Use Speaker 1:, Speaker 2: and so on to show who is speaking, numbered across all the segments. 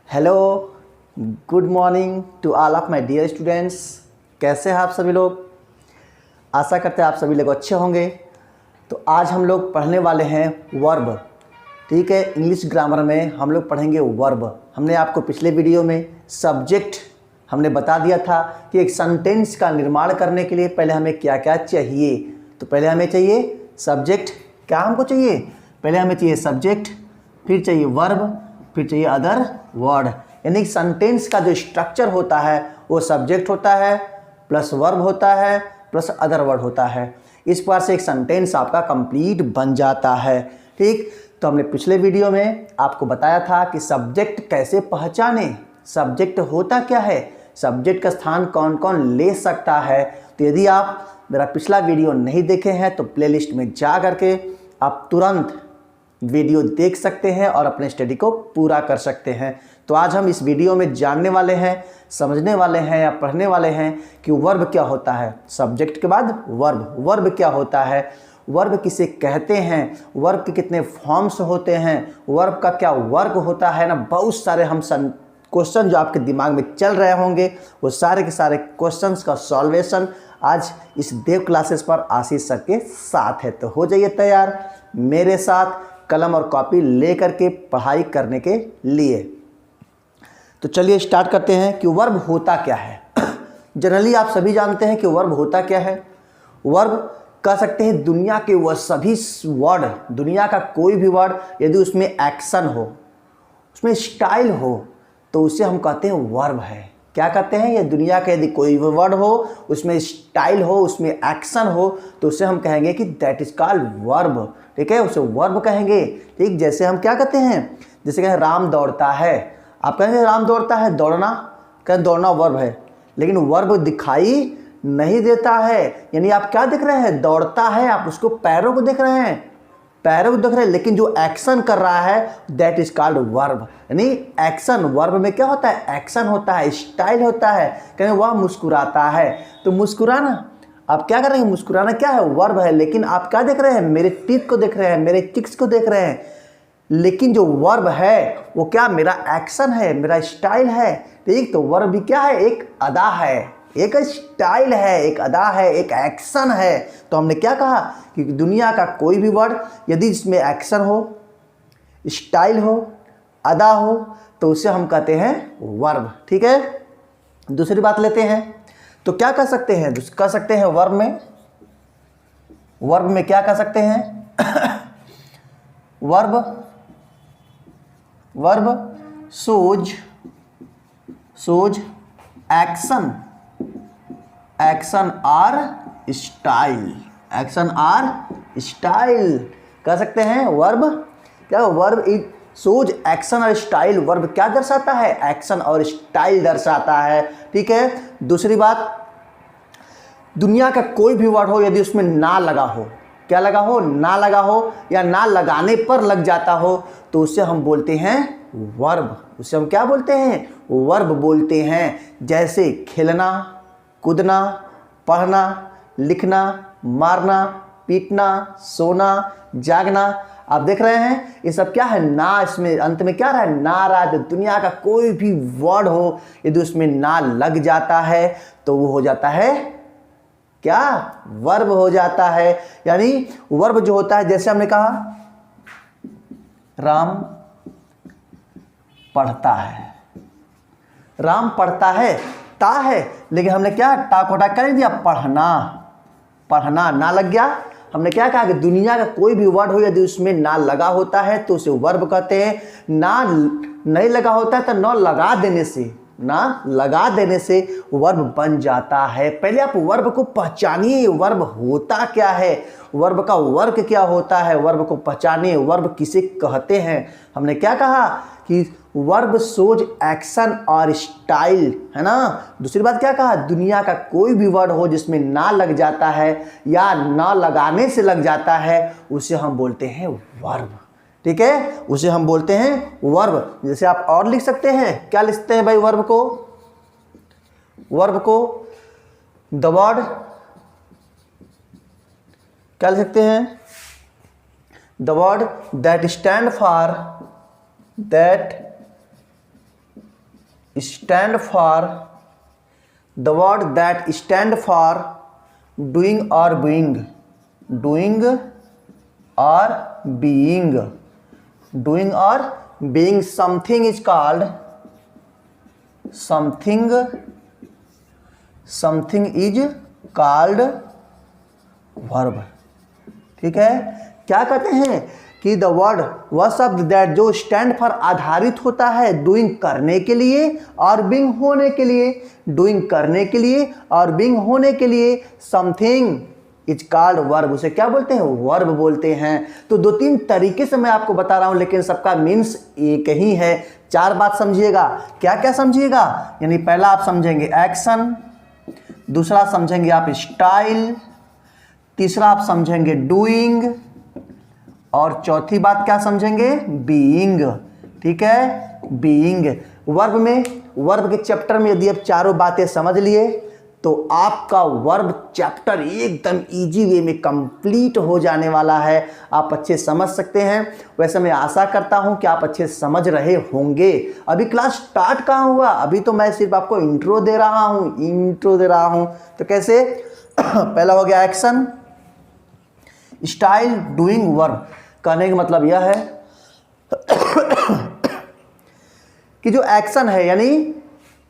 Speaker 1: Hello, good morning to all of my dear students. कैसे हैं आप सभी लोग? आशा करते हैं आप सभी लोग अच्छे होंगे। तो आज हम लोग पढ़ने वाले हैं वर्ब। ठीक है, इंग्लिश ग्रामर में हम लोग पढ़ेंगे वर्ब। हमने आपको पिछले वीडियो में सब्जेक्ट हमने बता दिया था कि एक सेंटेंस का निर्माण करने के लिए पहले हमें क्या क्या चाहिए। तो पहले हमें चाहिए सब्जेक्ट। क्या हमको चाहिए? पहले हमें चाहिए सब्जेक्ट, फिर चाहिए वर्ब, फिर चाहिए अदर वर्ड। यानी सेंटेंस का जो स्ट्रक्चर होता है वो सब्जेक्ट होता है प्लस वर्ब होता है प्लस अदर वर्ड होता है। इस प्रकार से एक सेंटेंस आपका कंप्लीट बन जाता है। ठीक, तो हमने पिछले वीडियो में आपको बताया था कि सब्जेक्ट कैसे पहचाने, सब्जेक्ट होता क्या है, सब्जेक्ट का स्थान कौन कौन ले सकता है। तो यदि आप मेरा पिछला वीडियो नहीं देखे हैं तो प्लेलिस्ट में जा करके आप तुरंत वीडियो देख सकते हैं और अपने स्टडी को पूरा कर सकते हैं। तो आज हम इस वीडियो में जानने वाले हैं, समझने वाले हैं या पढ़ने वाले हैं कि वर्ब क्या होता है। सब्जेक्ट के बाद वर्ब, वर्ब क्या होता है, वर्ब किसे कहते हैं, वर्ब के कितने फॉर्म्स होते हैं, वर्ब का क्या वर्क होता है ना। बहुत सारे हम क्वेश्चन जो आपके दिमाग में चल रहे होंगे वो सारे के सारे क्वेश्चंस का सॉल्वेशन आज इस देव क्लासेस पर आशीष सर के साथ है। तो हो जाइए तैयार मेरे साथ कलम और कॉपी लेकर के पढ़ाई करने के लिए। तो चलिए स्टार्ट करते हैं कि वर्ब होता क्या है। जनरली आप सभी जानते हैं कि वर्ब होता क्या है। वर्ब कह सकते हैं दुनिया के वह सभी वर्ड, दुनिया का कोई भी वर्ड यदि उसमें एक्शन हो, उसमें स्टाइल हो तो उसे हम कहते हैं वर्ब है। क्या कहते हैं? ये दुनिया का यदि कोई भी वर्ड हो, उसमें स्टाइल हो, उसमें एक्शन हो तो उसे हम कहेंगे कि दैट इज कॉल्ड वर्ब। ठीक है, उसे वर्ब कहेंगे। ठीक, जैसे हम क्या कहते हैं, जैसे कहें राम दौड़ता है, आप कहेंगे राम दौड़ता है, दौड़ना, कहें दौड़ना वर्ब है, लेकिन वर्ब दिखाई नहीं देता है। यानी आप क्या देख रहे हैं? दौड़ता है, आप उसको पैरों को देख रहे हैं, पैरों को देख रहे हैं, लेकिन जो एक्शन कर रहा है दैट इज कॉल्ड वर्ब। यानी एक्शन, वर्ब में क्या होता है? एक्शन होता है, स्टाइल होता है। कहें वह मुस्कुराता है, तो मुस्कुराना, आप क्या कर रहे हैं? मुस्कुराना क्या है? वर्ब है। लेकिन आप क्या देख रहे हैं? मेरे टीथ को देख रहे हैं, मेरे चिक्स को देख रहे हैं, लेकिन जो वर्ब है वो क्या? मेरा एक्शन है, मेरा स्टाइल है। ठीक, तो वर्ब भी क्या है? एक अदा है, एक स्टाइल है, एक अदा है, एक एक्शन है। तो हमने क्या कहा कि दुनिया का कोई भी वर्ड यदि इसमें एक्शन हो, स्टाइल हो, अदा हो तो उसे हम कहते हैं वर्ब। ठीक है, दूसरी बात लेते हैं तो क्या कह सकते हैं? कह सकते हैं वर्ब में, वर्ब में क्या कह सकते हैं? Verb, verb shows, shows action, action or style, action or style कह सकते हैं वर्ब। क्या वर्ब इज शोज एक्शन और स्टाइल। वर्ब क्या दर्शाता है? एक्शन और स्टाइल दर्शाता है। ठीक है, दूसरी बात, दुनिया का कोई भी वर्ड हो यदि उसमें ना लगा हो, क्या लगा हो? ना लगा हो, या ना लगाने पर लग जाता हो तो उसे हम बोलते हैं वर्ब। उसे हम क्या बोलते हैं? वर्ब बोलते हैं। जैसे खेलना, कूदना, पढ़ना, लिखना, मारना, पीटना, सोना, जागना। आप देख रहे हैं ये सब क्या है? ना, इसमें अंत में क्या रहा है? ना रहा है। तो दुनिया का कोई भी वर्ड हो यदि उसमें ना लग जाता है तो वो हो जाता है क्या? वर्ब हो जाता है। यानी वर्ब जो होता है, जैसे हमने कहा राम पढ़ता है, राम पढ़ता है, ता है, लेकिन हमने क्या टा को हटा कर दिया? पढ़ना, पढ़ना, ना लग गया। हमने क्या कहा कि दुनिया का कोई भी वर्ड हो यदि उसमें ना लगा होता है तो उसे वर्ब कहते हैं। ना नहीं लगा होता है तो ना लगा देने से, ना लगा देने से वर्ब बन जाता है। पहले आप वर्ब को पहचानिए, वर्ब होता क्या है, वर्ब का वर्क क्या होता है, वर्ब को पहचानिए, वर्ब किसे कहते हैं। हमने क्या कहा कि वर्ब शोज एक्शन और स्टाइल, है ना। दूसरी बात क्या कहा? दुनिया का कोई भी वर्ड हो जिसमें ना लग जाता है या ना लगाने से लग जाता है उसे हम बोलते हैं वर्ब। ठीक है, उसे हम बोलते हैं वर्ब। जैसे आप और लिख सकते हैं, क्या लिखते हैं भाई वर्ब को? वर्ब को द वर्ड क्या लिख सकते हैं? The word that stand for, that stand for, the word that stand for doing or being, doing or being, doing or being something is called, something is called verb। ठीक है, क्या कहते हैं कि द वर्ड, वह शब्द that जो stand for आधारित होता है डूइंग करने के लिए और बीइंग होने के लिए, डूइंग करने के लिए और बीइंग होने के लिए, समथिंग इज कॉल्ड वर्ब, उसे क्या बोलते हैं, वर्ब बोलते हैं। तो दो तीन तरीके से मैं आपको बता रहा हूं, लेकिन सबका मीन्स एक ही है। चार बात समझिएगा, क्या क्या समझिएगा, यानी पहला आप समझेंगे एक्शन, दूसरा समझेंगे आप स्टाइल, तीसरा आप समझेंगे डूइंग, और चौथी बात क्या समझेंगे, बीइंग। ठीक है, बीइंग। वर्ब में, वर्ब के चैप्टर में यदि आप चारों बातें समझ लिए तो आपका वर्ब चैप्टर एकदम इजी वे में कंप्लीट हो जाने वाला है। आप अच्छे समझ सकते हैं। वैसे मैं आशा करता हूं कि आप अच्छे समझ रहे होंगे। अभी क्लास स्टार्ट कहाँ हुआ, अभी तो मैं सिर्फ आपको इंट्रो दे रहा हूं। तो कैसे, पहला हो गया एक्शन, स्टाइल, डूइंग, वर्ब। कहने का मतलब यह है कि जो एक्शन है, यानी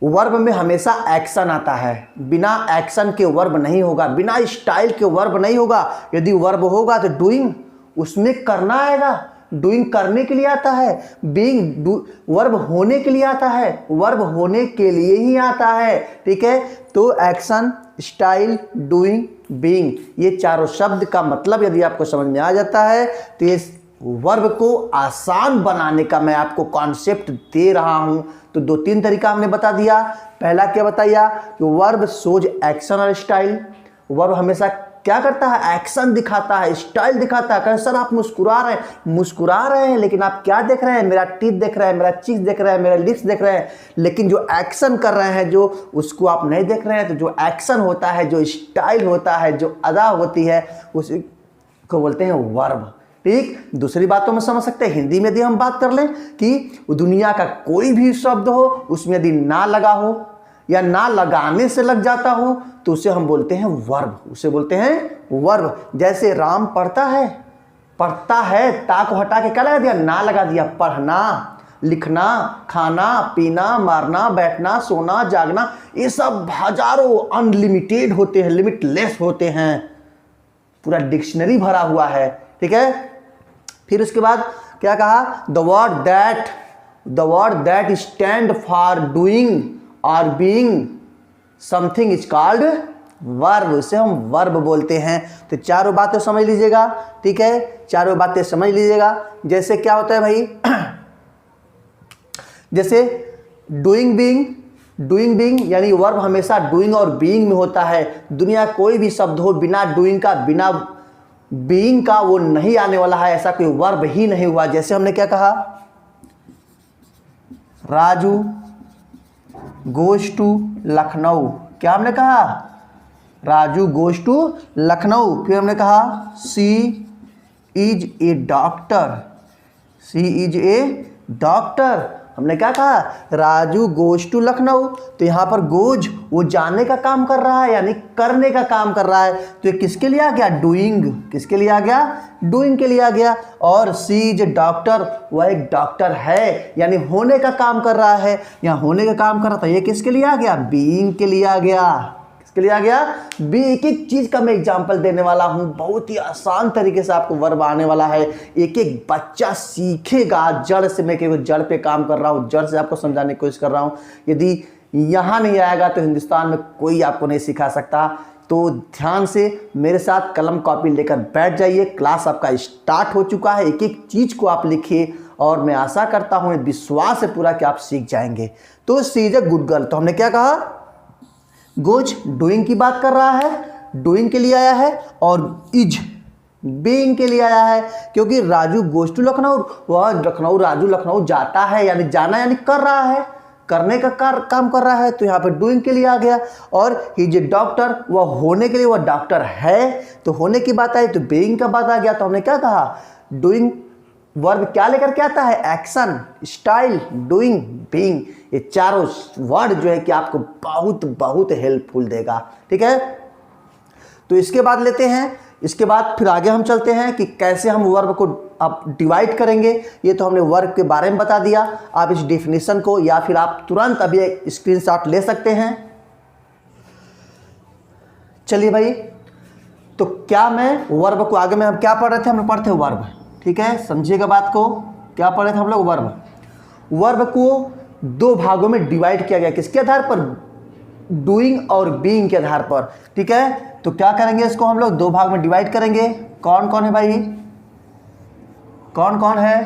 Speaker 1: वर्ब में हमेशा एक्शन आता है, बिना एक्शन के वर्ब नहीं होगा, बिना स्टाइल के वर्ब नहीं होगा। यदि वर्ब होगा तो डूइंग, उसमें करना आएगा, डूइंग करने के लिए आता है, बीइंग वर्ब होने के लिए आता है, वर्ब होने के लिए ही आता है। ठीक है, तो एक्शन, स्टाइल, डूइंग, बीइंग, ये चारों शब्द का मतलब यदि आपको समझ में आ जाता है तो ये वर्ब को आसान बनाने का मैं आपको कॉन्सेप्ट दे रहा हूं। तो दो तीन तरीका हमने बता दिया। पहला क्या बताइए कि वर्ब सोज एक्शन और स्टाइल। वर्ब हमेशा क्या करता है, एक्शन दिखाता है, स्टाइल दिखाता है। कहें सर आप मुस्कुरा रहे हैं, लेकिन आप क्या देख रहे हैं, मेरा टीथ देख रहे हैं, मेरा चीज देख रहे हैं, मेरा लिप्स देख रहे हैं, लेकिन जो एक्शन कर रहे हैं जो उसको आप नहीं देख रहे हैं। तो जो एक्शन होता है, जो स्टाइल होता है, जो अदा होती है, उसी को बोलते हैं वर्ब। ठीक, दूसरी बातों में समझ सकते हैं। हिंदी में यदि हम बात कर लें कि दुनिया का कोई भी शब्द हो, उसमें यदि ना लगा हो या ना लगाने से लग जाता हो तो उसे हम बोलते हैं वर्ब, उसे बोलते हैं वर्ब। जैसे राम पढ़ता है, ता को हटा के क्या लगा दिया, ना लगा दिया। पढ़ना, लिखना, खाना, पीना, मारना, बैठना, सोना, जागना, ये सब हजारों अनलिमिटेड होते हैं, लिमिटलेस होते हैं, पूरा डिक्शनरी भरा हुआ है। ठीक है, फिर उसके बाद क्या कहा, the word that stand for doing और being something is called verb, उसे हम वर्ब बोलते हैं। तो चारों बातें समझ लीजिएगा। ठीक है, चारों बातें समझ लीजिएगा। जैसे क्या होता है भाई, जैसे डूइंग बीइंग, यानी वर्ब हमेशा डूइंग और बीइंग में होता है। दुनिया कोई भी शब्द हो, बिना डूइंग का, बिना बीइंग का वो नहीं आने वाला है, ऐसा कोई वर्ब ही नहीं हुआ। जैसे हमने क्या कहा, राजू गोज टू लखनऊ। क्या हमने कहा, राजू गोज टू लखनऊ। फिर हमने कहा शी इज ए डॉक्टर। हमने क्या कहा, राजू गोज टू लखनऊ। तो यहाँ पर गोज वो जाने का काम कर रहा है, यानी करने का काम कर रहा है। तो ये किसके लिए आ गया, डूइंग। किसके लिए आ गया, डूइंग के लिए आ गया। और सी इज डॉक्टर, वह एक डॉक्टर है, यानी होने का काम कर रहा है, यहाँ होने का काम कर रहा था। ये किसके लिए आ गया, बीइंग के लिए आ गया। के लिए आ गया बी। एक एक चीज का मैं एग्जांपल देने वाला हूं, बहुत ही आसान तरीके से आपको वर्ब आने वाला है। एक एक बच्चा सीखेगा जड़ से। मैं केवल जड़ पे काम कर रहा हूं, जड़ से आपको समझाने की कोशिश कर रहा हूं। यदि यहां नहीं आएगा तो हिंदुस्तान में कोई आपको नहीं सिखा सकता। तो ध्यान से मेरे साथ कलम कॉपी लेकर बैठ जाइए। क्लास आपका स्टार्ट हो चुका है। एक एक चीज को आप लिखिए और मैं आशा करता हूं, विश्वास है पूरा कि आप सीख जाएंगे। तो सी इज अ गुड गर्ल। तो हमने क्या कहा, गोज डूइंग की बात कर रहा है, डूइंग के लिए आया है, और इज बीइंग के लिए आया है। क्योंकि राजू गोज टू लखनऊ, वह लखनऊ, राजू लखनऊ जाता है, यानी जाना यानी कर रहा है, करने का काम कर रहा है। तो यहाँ पर डूइंग के लिए आ गया। और ही इज ए डॉक्टर, वह होने के लिए, वह डॉक्टर है। तो होने की बात आई तो बीइंग का बात आ गया। तो हमने क्या कहा, डूइंग वर्ब क्या लेकर के आता है, एक्शन, स्टाइल, डूइंग, बीइंग, ये चारों वर्ड जो है कि आपको बहुत बहुत हेल्पफुल देगा। ठीक है, तो इसके बाद लेते हैं, इसके बाद फिर आगे हम चलते हैं कि कैसे हम वर्ब को आप डिवाइड करेंगे। ये तो हमने वर्ब के बारे में बता दिया, आप इस डेफिनेशन को या फिर आप तुरंत अभी एक स्क्रीनशॉट ले सकते हैं। चलिए भाई, तो क्या मैं वर्ब को आगे में हम क्या पढ़ रहे थे, हम पढ़ते हैं वर्ब। ठीक है, समझिएगा बात को, क्या पढ़ रहे थे हम लोग, वर्ब। वर्ब को दो भागों में डिवाइड किया गया, किसके आधार पर, डूइंग और बीइंग के आधार पर। ठीक है, तो क्या करेंगे, इसको हम लोग दो भाग में डिवाइड करेंगे। कौन कौन है भाई, कौन कौन है।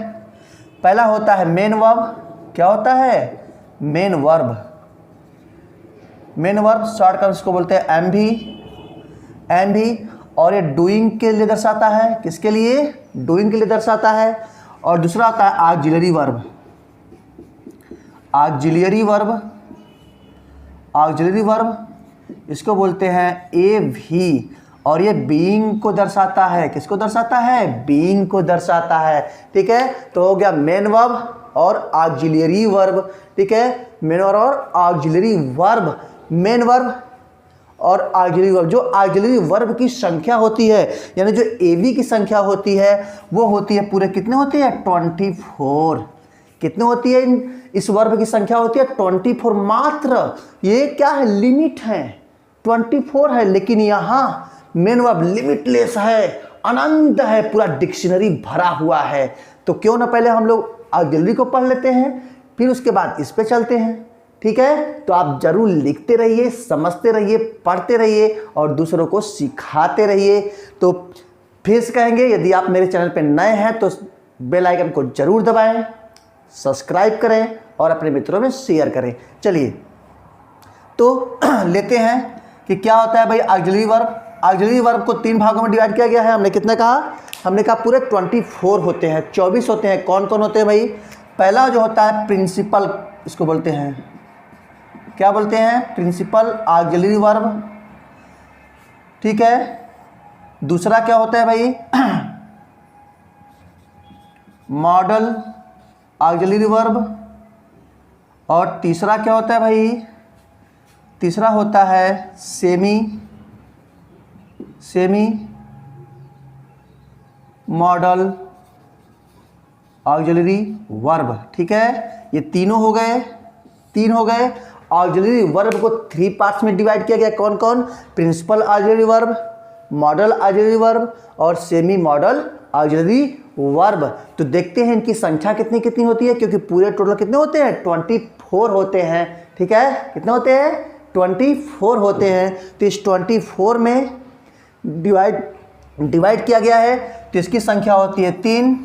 Speaker 1: पहला होता है मेन वर्ब, क्या होता है, main verb. Main verb short कर इसको बोलते हैं एमवी, एमवी, और ये डूइंग के लिए दर्शाता है, किसके लिए, डूइंग के लिए दर्शाता है। और दूसरा होता है auxiliary verb, auxiliary verb, auxiliary verb इसको बोलते हैं एवी, और ये बीइंग को दर्शाता है, किसको दर्शाता है, बीइंग को दर्शाता है। ठीक है, तो हो गया मेन वर्ब और ऑक्सिलरी वर्ब। ठीक है, मेन वर्ब और ऑक्सिलरी वर्ब, मेन वर्ब और ऑक्सिलरी वर्ब। जो ऑक्सिलरी वर्ब की संख्या होती है, यानी जो एवी की संख्या होती है, वो होती है पूरे कितने होते हैं, 24। कितने होती है, इस वर्ब की संख्या होती है 24 मात्र। ये क्या है, लिमिट है, 24 है, लेकिन यहाँ मेन वर्ब लिमिटलेस है, अनंत है, पूरा डिक्शनरी भरा हुआ है। तो क्यों ना पहले हम लोग ऑक्सिलरी को पढ़ लेते हैं, फिर उसके बाद इस पे चलते हैं। ठीक है, तो आप जरूर लिखते रहिए, समझते रहिए, पढ़ते रहिए और दूसरों को सिखाते रहिए। तो फिर से कहेंगे, यदि आप मेरे चैनल पे नए हैं तो बेल आइकन को जरूर दबाएं, सब्सक्राइब करें और अपने मित्रों में शेयर करें। चलिए, तो लेते हैं कि क्या होता है भाई ऑक्सिलरी वर्ब। ऑक्सिलरी वर्ब को तीन भागों में डिवाइड किया गया है। हमने कितने कहा, हमने कहा पूरे 24 होते हैं, 24 होते हैं। कौन कौन होते हैं भाई, पहला जो होता है प्रिंसिपल, इसको बोलते हैं, क्या बोलते हैं, प्रिंसिपल ऑक्सिलरी वर्ब। ठीक है, दूसरा क्या होता है भाई, मॉडल ऑक्सिलरी वर्ब। और तीसरा क्या होता है भाई, तीसरा होता है semi, semi modal auxiliary verb. ठीक है, ये तीनों हो गए, तीन हो गए। ऑक्सिलरी वर्ब को 3 पार्ट्स में डिवाइड किया गया। कौन कौन, principal auxiliary verb, modal auxiliary verb और सेमी मॉडल ऑक्सिलरी वर्ब। तो देखते हैं इनकी संख्या कितनी कितनी होती है, क्योंकि पूरे टोटल कितने होते हैं, 24 होते हैं। ठीक है, कितने होते हैं, 24 होते हैं। तो इस 24 में डिवाइड किया गया है, तो इसकी संख्या होती है 3,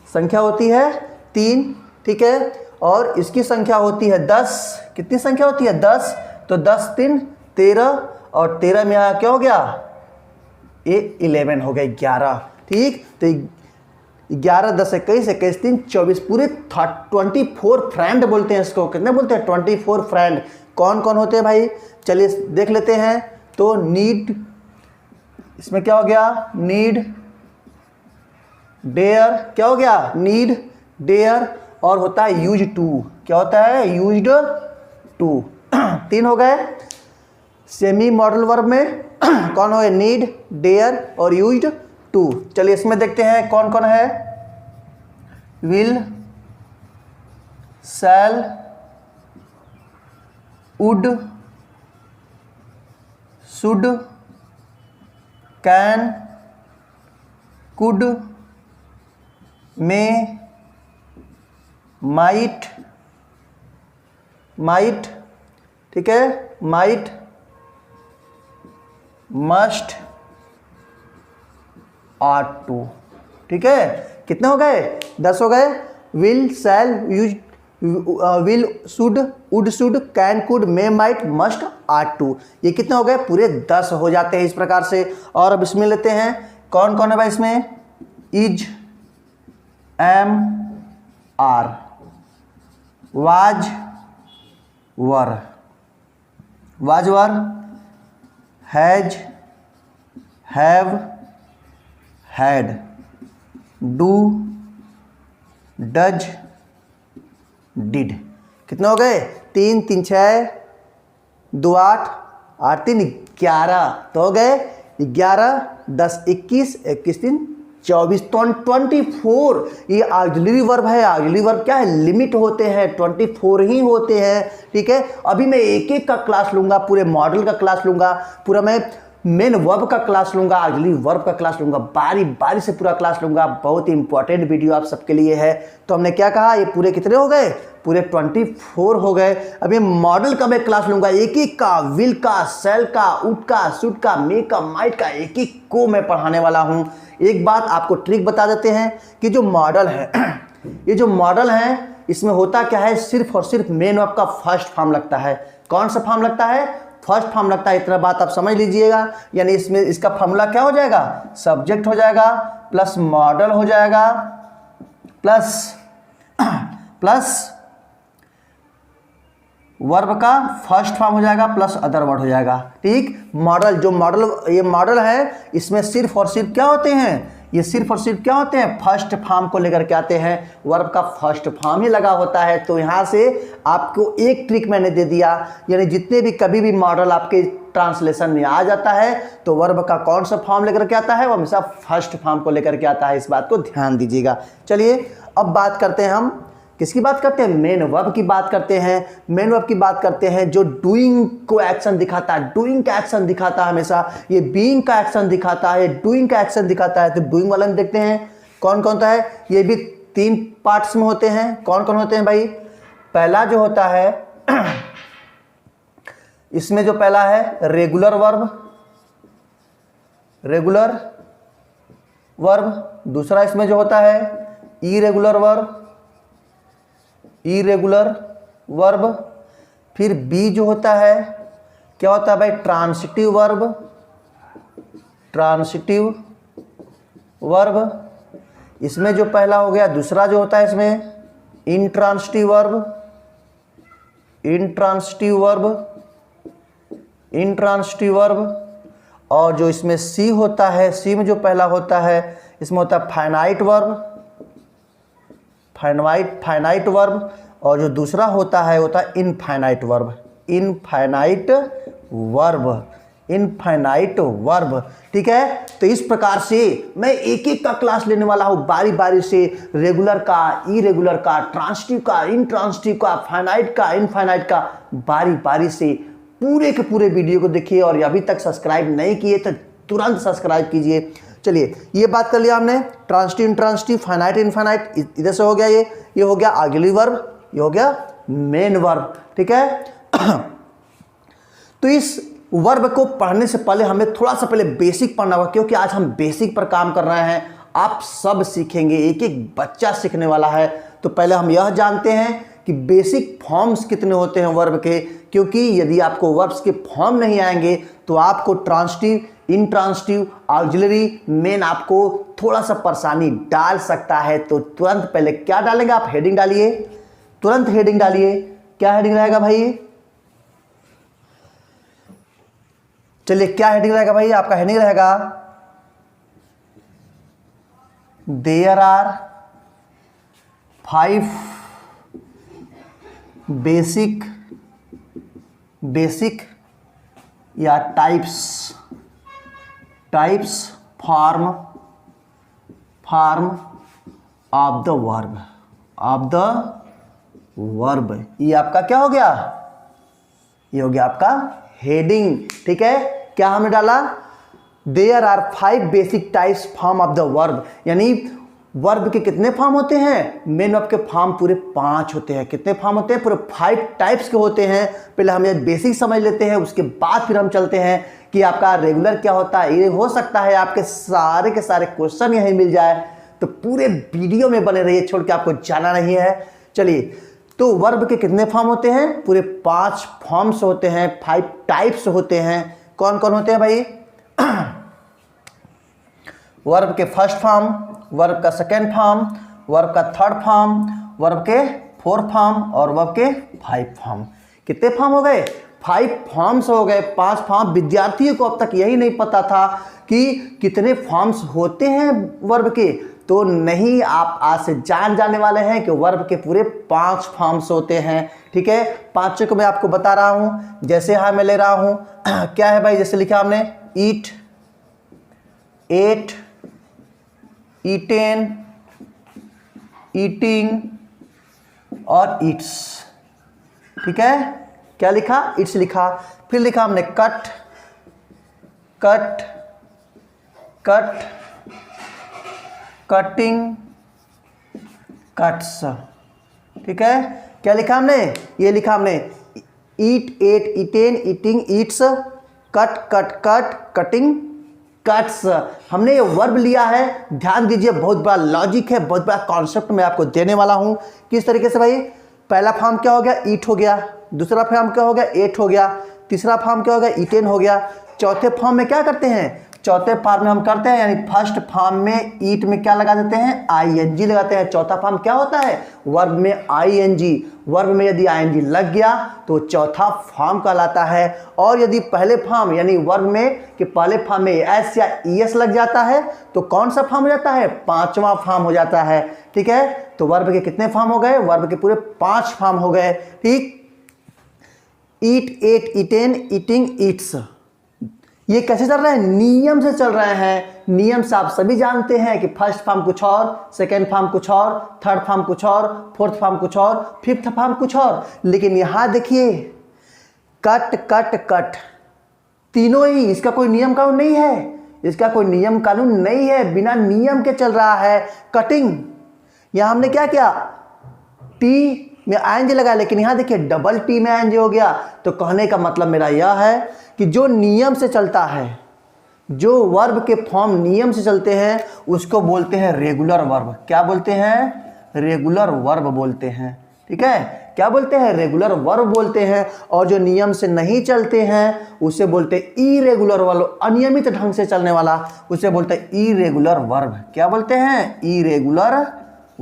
Speaker 1: संख्या होती है 3। ठीक है, और इसकी संख्या होती है 10। कितनी संख्या होती है, 10। तो 10 3 13, और 13 में आया क्या हो गया, ये 11 हो गए, 11। ठीक, तो 11 10 21 21 3 24, पूरे 24 फ्रेंड बोलते हैं इसको। कितने बोलते हैं, 24 फ्रेंड। कौन कौन होते हैं भाई, चलिए देख लेते हैं। तो नीड, इसमें क्या हो गया, नीड, डेयर, क्या हो गया, नीड, डेयर, और होता है यूज टू, क्या होता है, यूज्ड टू। 3 हो गए। सेमी मॉडल वर्ब में कौन हो गए, नीड, डेयर और यूज्ड टू। चलिए इसमें देखते हैं कौन कौन है, will, shall, would, should, can, could, may, might, might, ठीक है, माइट, मस्ट, आर टू। ठीक है, कितने हो गए, 10 हो गए। Will, shall, use, will, should, would, should, can, could, may, might, must, are to. ये कितने हो गए, पूरे 10 हो जाते हैं इस प्रकार से। और अब इसमें लेते हैं कौन कौन है भाई, इसमें is, am, are, was, were, was, were, has, have, had, do, does, did. कितने हो गए? 3 3 6 2 8 8 3 11, तो हो गए 11 10 21 21 3 24, 24। ये ऑक्सिलरी वर्ब है। ऑक्सिलरी वर्ब क्या है? लिमिट होते हैं, 24 ही होते हैं। ठीक है, अभी मैं एक एक का क्लास लूंगा, पूरे मॉडल का क्लास लूंगा, पूरा मैं मेन वर्ब का क्लास लूंगा, ऑक्सिलरी वर्ब का क्लास लूंगा, बारी बारी से पूरा क्लास लूंगा। बहुत ही इंपॉर्टेंट वीडियो आप सबके लिए है। तो हमने क्या कहा, ये पूरे कितने हो गए? पूरे 24 हो गए। अब ये मॉडल का मैं क्लास लूंगा, एक एक का, विल का, सेल का, उड का, शुड का, मेक का, माइट का, एक एक को मैं पढ़ाने वाला हूं। एक बात आपको ट्रिक बता देते हैं कि जो मॉडल है ये जो मॉडल है इसमें होता क्या है, सिर्फ और सिर्फ मेन वर्ब का फर्स्ट फॉर्म लगता है। कौन सा फॉर्म लगता है? फर्स्ट फॉर्म लगता है। इतना बात आप समझ लीजिएगा। यानी इसमें इसका फॉर्मूला क्या हो जाएगा? सब्जेक्ट हो जाएगा प्लस मॉडल हो जाएगा प्लस वर्ब का फर्स्ट फॉर्म हो जाएगा प्लस अदर वर्ड हो जाएगा। ठीक, मॉडल, जो मॉडल, ये मॉडल है, इसमें सिर्फ और सिर्फ क्या होते हैं? ये सिर्फ और सिर्फ क्या होते हैं? फर्स्ट फॉर्म को लेकर के आते हैं। वर्ब का फर्स्ट फॉर्म ही लगा होता है। तो यहाँ से आपको एक ट्रिक मैंने दे दिया, यानी जितने भी कभी भी मॉडल आपके ट्रांसलेशन में आ जाता है तो वर्ब का कौन सा फॉर्म लेकर के आता है? वो हमेशा फर्स्ट फॉर्म को लेकर के आता है। इस बात को ध्यान दीजिएगा। चलिए अब बात करते हैं, हम किसकी बात करते हैं? मेन वर्ब की बात करते हैं। मेन वर्ब की बात करते हैं जो डूइंग को एक्शन दिखाता है, डूइंग का एक्शन दिखाता है हमेशा। ये बीइंग का एक्शन दिखाता है, डूइंग का एक्शन दिखाता है। तो डूइंग वाला में देखते हैं कौन कौन सा है। ये भी 3 पार्ट्स में होते हैं। कौन कौन होते हैं भाई? पहला जो होता है इसमें जो पहला है रेगुलर वर्ब, रेगुलर वर्ब। दूसरा इसमें जो होता है इरेगुलर वर्ब, इरेगुलर वर्ब। फिर बी जो होता है क्या होता है भाई? Transitive verb, transitive verb. इसमें जो पहला हो गया, दूसरा जो होता है इसमें intransitive verb, intransitive verb, intransitive verb. और जो इसमें सी होता है, सी में जो पहला होता है इसमें होता है फाइनाइट वर्ब, फाइनाइट वर्ब। और जो दूसरा होता है infinite verb, infinite verb, infinite verb. ठीक है, तो इस प्रकार से मैं एक एक का क्लास लेने वाला हूं, बारी बारी से। रेगुलर का, इरेगुलर का, ट्रांसिटिव का, इंट्रांसिटिव का, फाइनाइट का, इनफाइनाइट का, बारी बारी से पूरे के पूरे वीडियो को देखिए। और अभी तक सब्सक्राइब नहीं किए तो तुरंत सब्सक्राइब कीजिए। चलिए, ये बात कर लिया हमने, ट्रांसिटिव, इंट्रांसिटिव, फाइनाइट, इनफाइनाइट। इधर से हो गया ये हो गया ऑक्सिलरी वर्ब, ये हो गया मेन वर्ब। ठीक है तो इस वर्ब को पढ़ने से पहले हमें थोड़ा सा पहले बेसिक पढ़ना होगा, क्योंकि आज हम बेसिक पर काम कर रहे हैं। आप सब सीखेंगे, एक एक बच्चा सीखने वाला है। तो पहले हम यह जानते हैं कि बेसिक फॉर्म्स कितने होते हैं वर्ब के, क्योंकि यदि आपको वर्ब्स के फॉर्म नहीं आएंगे तो आपको ट्रांसिटिव, इंट्रांसिटिव, ऑक्सिलरी, मेन आपको थोड़ा सा परेशानी डाल सकता है। तो तुरंत पहले क्या डालेंगे आप? हेडिंग डालिए, तुरंत हेडिंग डालिए। क्या हेडिंग रहेगा भाई? चलिए, क्या हेडिंग रहेगा भाई? आपका हेडिंग रहेगा देयर आर 5 बेसिक या types form of the verb. ये आपका क्या हो गया? ये हो गया आपका हेडिंग। ठीक है, क्या हमने डाला? There are 5 basic types form of the verb. यानी वर्ब के कितने फॉर्म होते हैं? मेन वर्ब के फॉर्म पूरे 5 होते हैं। कितने फॉर्म होते हैं? पूरे 5 टाइप्स के होते हैं। पहले हम ये बेसिक समझ लेते हैं, उसके बाद फिर हम चलते हैं कि आपका रेगुलर क्या होता है। ये हो सकता है आपके सारे के सारे क्वेश्चन यहीं मिल जाए, तो पूरे वीडियो में बने रहिए, छोड़ के आपको जाना नहीं है। चलिए, तो वर्ब के कितने फॉर्म होते हैं? पूरे 5 फॉर्म्स होते हैं, 5 टाइप्स होते हैं। कौन कौन होते हैं भाई? वर्ब के फर्स्ट फॉर्म, वर्ब का सेकेंड फॉर्म, वर्ब का थर्ड फॉर्म, वर्ब के फोर्थ फॉर्म और वर्ब के 5 फॉर्म। कितने फॉर्म हो गए? 5 फॉर्म्स हो गए, 5 फॉर्म। विद्यार्थियों को अब तक यही नहीं पता था कि कितने फॉर्म्स होते हैं वर्ब के। तो नहीं, आप आज से जान जाने वाले हैं कि वर्ब के पूरे 5 फॉर्म्स होते हैं। ठीक है, 5 को मैं आपको बता रहा हूं। जैसे यहाँ मैं ले रहा हूं क्या है भाई, जैसे लिखा हमने ईट, एट, ईटेन, ईटिंग और ईट्स। ठीक है, क्या लिखा, इट्स लिखा। फिर लिखा हमने cut, cut, cut, cutting, cuts. ठीक है, क्या लिखा हमने, ये लिखा हमने eat, ate, eaten, eating, eats, cut, cut, cut, cutting, cuts. हमने ये वर्ब लिया है, ध्यान दीजिए, बहुत बड़ा लॉजिक है, बहुत बड़ा कॉन्सेप्ट मैं आपको देने वाला हूं। किस तरीके से भाई, पहला फॉर्म क्या हो गया, ईट हो गया, दूसरा फॉर्म क्या हो गया, एट हो गया, तीसरा फॉर्म क्या हो गया, ईटेन हो गया, चौथे फॉर्म में क्या करते हैं, चौथे फॉर्म में हम करते हैं यानी फर्स्ट फॉर्म में ईट में क्या लगा देते हैं, आईएनजी लगाते हैं। चौथा फॉर्म क्या होता है, वर्ब में आईएनजी। वर्ब में यदि आईएनजी लग गया तो चौथा फॉर्म कहलाता है। और यदि पहले फॉर्म यानी वर्ब में कि पहले फॉर्म में एस या ईएस लग जाता है तो कौन सा फॉर्म हो जाता है, 5वां फॉर्म हो जाता है। ठीक है, तो वर्ब के कितने फॉर्म हो गए, वर्ब के पूरे 5 फॉर्म हो गए। ठीक, ईट, एट, ईटेन, ईटिंग, ईट्स, ये कैसे चल रहा है, नियम से चल रहे हैं। नियम से आप सभी जानते हैं कि फर्स्ट फॉर्म कुछ और, सेकेंड फॉर्म कुछ और, थर्ड फॉर्म कुछ और, फोर्थ फॉर्म कुछ और, फिफ्थ फॉर्म कुछ और। लेकिन यहां देखिए कट, कट, कट, तीनों ही, इसका कोई नियम कानून नहीं है, इसका कोई नियम कानून नहीं है, बिना नियम के चल रहा है। कटिंग, यहां हमने क्या किया, टी में आईएनजी लगा, लेकिन यहां देखिए डबल टी में आईएनजी हो गया। तो कहने का मतलब मेरा यह है कि जो नियम से चलता है, जो वर्ब के फॉर्म नियम से चलते हैं उसको बोलते हैं रेगुलर वर्ब। क्या बोलते हैं, रेगुलर वर्ब बोलते हैं। ठीक है, क्या बोलते हैं, रेगुलर वर्ब बोलते हैं। और जो नियम से नहीं चलते हैं उसे बोलते हैं इरेगुलर वर्ब, अनियमित ढंग से चलने वाला, उसे बोलते हैं इरेगुलर वर्ब। क्या बोलते हैं, इरेगुलर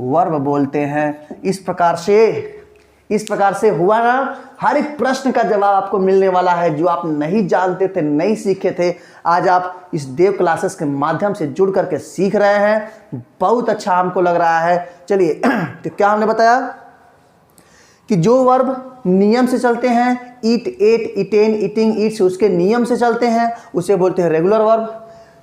Speaker 1: वर्ब बोलते हैं। इस प्रकार से हुआ ना, हर एक प्रश्न का जवाब आपको मिलने वाला है जो आप नहीं जानते थे, नहीं सीखे थे। आज आप इस देव क्लासेस के माध्यम से जुड़ करके सीख रहे हैं, बहुत अच्छा हमको लग रहा है। चलिए तो क्या हमने बताया कि जो वर्ब नियम से चलते हैं, ईट, एट, ईटेन, ईटिंग, ईट्स, उसके नियम से चलते हैं उसे बोलते हैं रेगुलर वर्ब।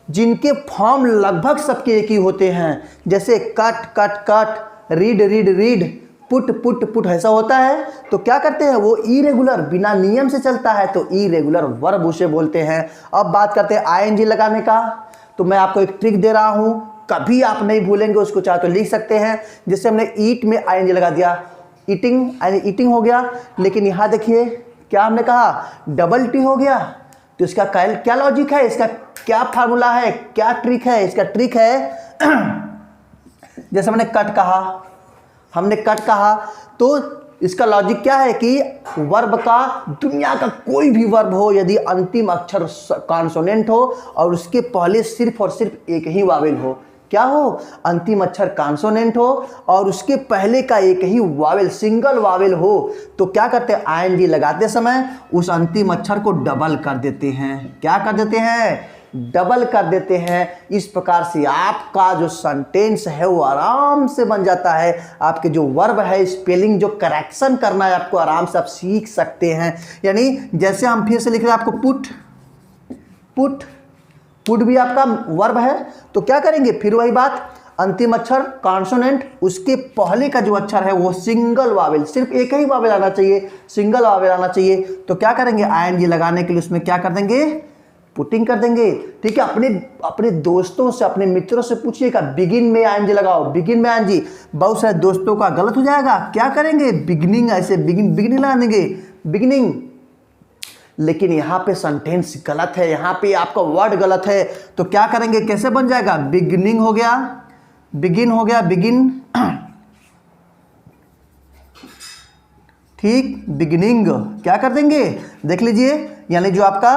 Speaker 1: जिनके फॉर्म लगभग सबके एक ही होते हैं, जैसे cut, cut, cut, read, read, read, put, put, put, ऐसा होता है तो क्या करते हैं, वो इरेगुलर, बिना नियम से चलता है तो इरेगुलर वर्ब उसे बोलते हैं। अब बात करते हैं आईएनजी लगाने का। तो मैं आपको एक ट्रिक दे रहा हूं, कभी आप नहीं भूलेंगे उसको, चाहे तो लिख सकते हैं। जैसे हमने ईट में आईएनजी लगा दिया, ईटिंग यानी ईटिंग हो गया, लेकिन यहां देखिए क्या हमने कहा, डबल टी हो गया। तो इसका क्या लॉजिक है, इसका क्या फार्मूला है, क्या ट्रिक है, इसका ट्रिक है जैसे हमने कट कहा तो इसका लॉजिक क्या है कि वर्ब का, दुनिया का कोई भी वर्ब हो, यदि अंतिम अक्षर कॉन्सोनेंट हो और उसके पहले सिर्फ और सिर्फ एक ही वावेल हो, क्या हो, अंतिम अक्षर कॉन्सोनेंट हो और उसके पहले का एक ही वावेल, सिंगल वावेल हो, तो क्या करते हैं, आईएनजी लगाते समय उस अंतिम अक्षर को डबल कर देते हैं। क्या कर देते हैं, डबल कर देते हैं। इस प्रकार से आपका जो सेंटेंस है वो आराम से बन जाता है। आपके जो वर्ब है, स्पेलिंग जो करेक्शन करना है आपको आराम से आप सीख सकते हैं। यानी जैसे हम फिर से लिख रहे हैं आपको पुट, पुट, पुट भी आपका वर्ब है तो क्या करेंगे, फिर वही बात, अंतिम अक्षर कॉन्सोनेंट, उसके पहले का जो अक्षर है वो सिंगल वावेल, सिर्फ एक ही वावेल आना चाहिए, सिंगल वावेल आना चाहिए। तो क्या करेंगे, आईएनजी लगाने के लिए उसमें क्या कर देंगे, पुटिंग कर देंगे। ठीक है, अपने दोस्तों से, अपने मित्रों से पूछिएगा बिगिन में आईएनजी लगाओ, बिगिन में आईएनजी। बहुत सारे दोस्तों का गलत हो जाएगा, क्या करेंगे, बिगिनिंग, ऐसे बिगिनिंग लगा देंगे, बिगिनिंग। लेकिन यहाँ पे सेंटेंस गलत है, यहाँ पे आपका वर्ड गलत है, तो क्या करेंगे, कैसे बन जाएगा, बिगिनिंग हो गया, बिगिन हो गया, बिगिन, ठीक, बिगिनिंग क्या कर देंगे, देख लीजिए, यानी जो आपका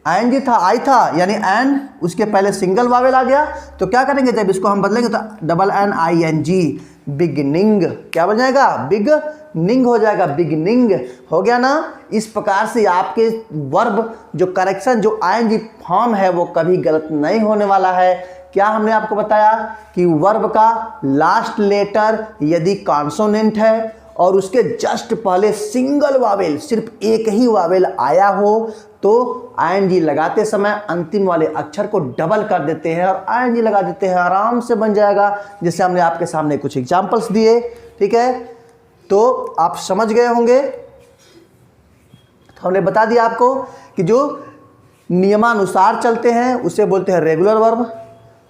Speaker 1: ING था, आई था, यानी एन उसके पहले सिंगल वावेल आ गया, तो क्या करेंगे जब इसको हम बदलेंगे तो NNING, बिगनिंग। क्या बन जाएगा? बिगनिंग हो जाएगा, बिगनिंग हो गया ना। इस प्रकार से आपके वर्ब जो करेक्शन जो ING फॉर्म है वो कभी गलत नहीं होने वाला है। क्या हमने आपको बताया कि वर्ब का लास्ट लेटर यदि कॉन्सोनेंट है और उसके जस्ट पहले सिंगल वावेल, सिर्फ एक ही वावेल आया हो, तो ING लगाते समय अंतिम वाले अक्षर को डबल कर देते हैं और ING लगा देते हैं, आराम से बन जाएगा। जैसे हमने आपके सामने कुछ एग्जांपल्स दिए, ठीक है, तो आप समझ गए होंगे। तो हमने बता दिया आपको कि जो नियमानुसार चलते हैं उसे बोलते हैं रेगुलर वर्ब,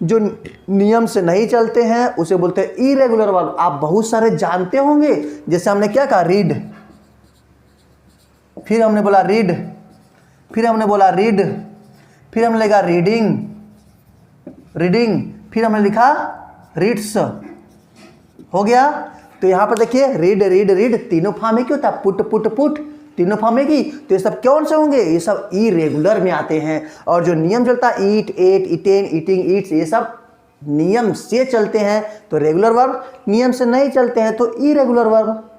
Speaker 1: जो नियम से नहीं चलते हैं उसे बोलते हैं इरेगुलर वर्ब। आप बहुत सारे जानते होंगे, जैसे हमने क्या कहा, रीड, फिर हमने बोला रीड, फिर हमने बोला रीड, फिर हमने लिखा रीडिंग, रीडिंग, फिर हमने लिखा रीड्स, हो गया। तो यहां पर देखिए रीड रीड रीड तीनों फॉर्म है, क्यों था, पुट पुट पुट तीनों फॉर्म है की। तो ये सब कौन से होंगे? ये सब इरेगुलर में आते हैं। और जो नियम चलता है ईट, एट, इटेन, ईटिंग, ईट्स, ये सब नियम से चलते हैं। तो रेगुलर वर्ब, नियम से नहीं चलते हैं तो इरेगुलर वर्ब।